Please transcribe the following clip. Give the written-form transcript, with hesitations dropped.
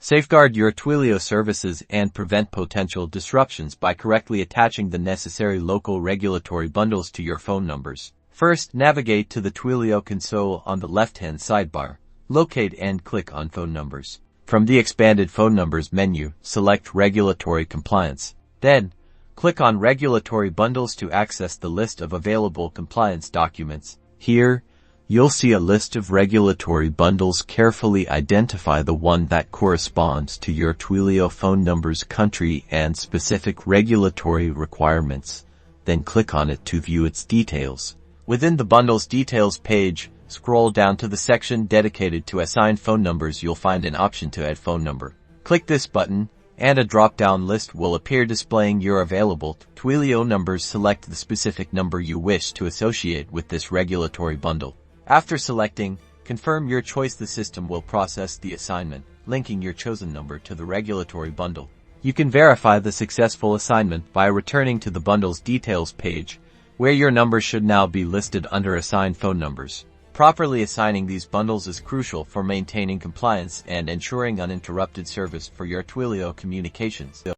Safeguard your Twilio services and prevent potential disruptions by correctly attaching the necessary local regulatory bundles to your phone numbers. First, navigate to the Twilio console on the left-hand sidebar. Locate and click on Phone Numbers. From the expanded Phone Numbers menu, select Regulatory Compliance. Then, click on Regulatory Bundles to access the list of available compliance documents. Here, you'll see a list of regulatory bundles. Carefully identify the one that corresponds to your Twilio phone number's country and specific regulatory requirements. Then click on it to view its details. Within the Bundles Details page, scroll down to the section dedicated to assigned phone numbers. You'll find an option to add phone number. Click this button, and a drop-down list will appear displaying your available Twilio numbers. Select the specific number you wish to associate with this regulatory bundle. After selecting, confirm your choice. The system will process the assignment, linking your chosen number to the regulatory bundle. You can verify the successful assignment by returning to the Bundles Details page, where your number should now be listed under Assigned Phone Numbers. Properly assigning these bundles is crucial for maintaining compliance and ensuring uninterrupted service for your Twilio communications.